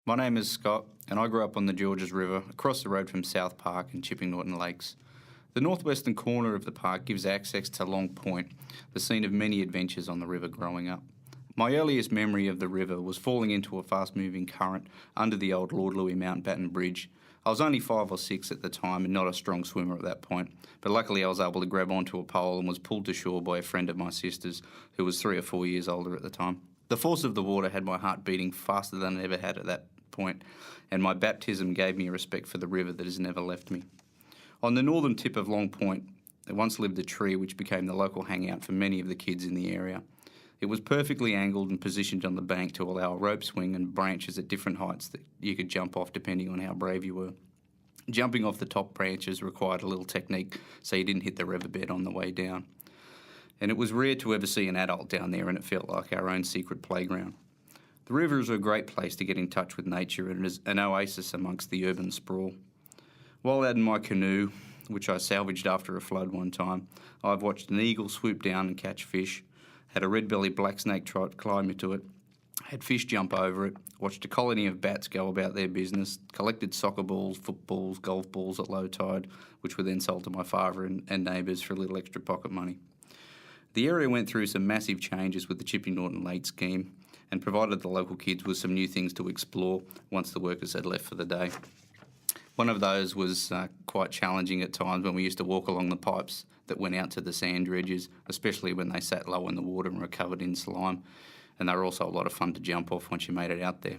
My name is Scott, and I grew up on the Georges River, across the road from South Park and Chipping Norton Lakes. The northwestern corner of the park gives access to Long Point, the scene of many adventures on the river growing up. My earliest memory of the river was falling into a fast-moving current under the old Lord Louis Mountbatten Bridge. I was only 5 or 6 at the time and not a strong swimmer at that point, but luckily I was able to grab onto a pole and was pulled to shore by a friend of my sister's who was 3 or 4 years older at the time. The force of the water had my heart beating faster than it ever had at that point, and my baptism gave me a respect for the river that has never left me. On the northern tip of Long Point, there once lived a tree which became the local hangout for many of the kids in the area. It was perfectly angled and positioned on the bank to allow a rope swing and branches at different heights that you could jump off depending on how brave you were. Jumping off the top branches required a little technique so you didn't hit the riverbed on the way down. And it was rare to ever see an adult down there, and it felt like our own secret playground. The river is a great place to get in touch with nature and is an oasis amongst the urban sprawl. While out in my canoe, which I salvaged after a flood one time, I've watched an eagle swoop down and catch fish, had a red-bellied black snake climb into it, had fish jump over it, watched a colony of bats go about their business, collected soccer balls, footballs, golf balls at low tide, which were then sold to my father and neighbours for a little extra pocket money. The area went through some massive changes with the Chipping Norton Lake scheme and provided the local kids with some new things to explore once the workers had left for the day. One of those was quite challenging at times when we used to walk along the pipes that went out to the sand dredges, especially when they sat low in the water and were covered in slime, and they were also a lot of fun to jump off once you made it out there.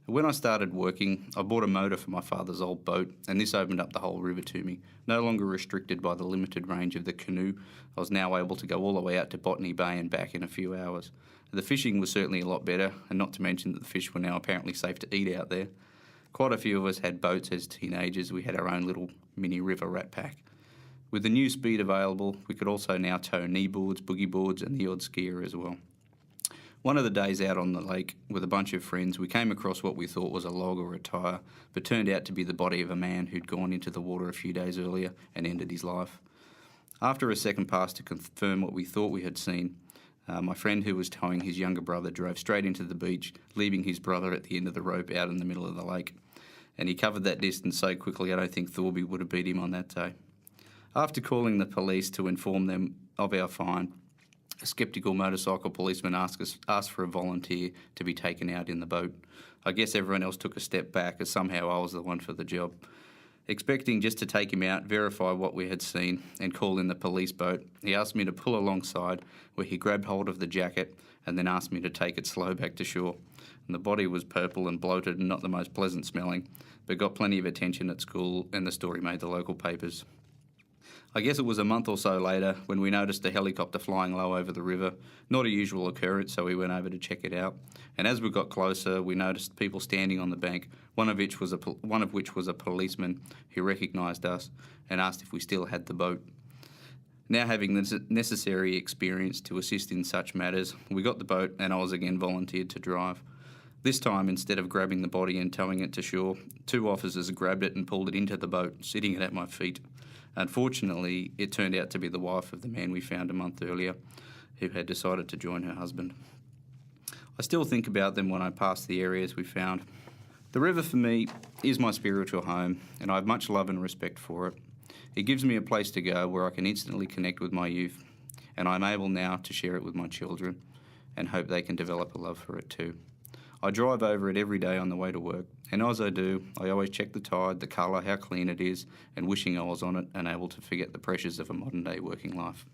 When I started working, I bought a motor for my father's old boat, and this opened up the whole river to me. No longer restricted by the limited range of the canoe, I was now able to go all the way out to Botany Bay and back in a few hours. The fishing was certainly a lot better, and not to mention that the fish were now apparently safe to eat out there. Quite a few of us had boats as teenagers. We had our own little mini river rat pack. With the new speed available, we could also now tow kneeboards, boogie boards, and the odd skier as well. One of the days out on the lake with a bunch of friends, we came across what we thought was a log or a tyre, but turned out to be the body of a man who'd gone into the water a few days earlier and ended his life. After a second pass to confirm what we thought we had seen, my friend who was towing his younger brother drove straight into the beach, leaving his brother at the end of the rope out in the middle of the lake. And he covered that distance so quickly I don't think Thorby would have beat him on that day. After calling the police to inform them of our find, a sceptical motorcycle policeman asked for a volunteer to be taken out in the boat. I guess everyone else took a step back as somehow I was the one for the job. Expecting just to take him out, verify what we had seen, and call in the police boat, he asked me to pull alongside, where he grabbed hold of the jacket and then asked me to take it slow back to shore. And the body was purple and bloated and not the most pleasant smelling, but got plenty of attention at school, and the story made the local papers. I guess it was a month or so later when we noticed a helicopter flying low over the river. Not a usual occurrence, so we went over to check it out. And as we got closer, we noticed people standing on the bank, one of which was a policeman who recognised us and asked if we still had the boat. Now having the necessary experience to assist in such matters, we got the boat and I was again volunteered to drive. This time, instead of grabbing the body and towing it to shore, 2 officers grabbed it and pulled it into the boat, sitting it at my feet. Unfortunately, it turned out to be the wife of the man we found a month earlier, who had decided to join her husband. I still think about them when I pass the areas we found. The river for me is my spiritual home, and I have much love and respect for it. It gives me a place to go where I can instantly connect with my youth, and I'm able now to share it with my children and hope they can develop a love for it too. I drive over it every day on the way to work, and as I do, I always check the tide, the colour, how clean it is, and wishing I was on it and able to forget the pressures of a modern day working life.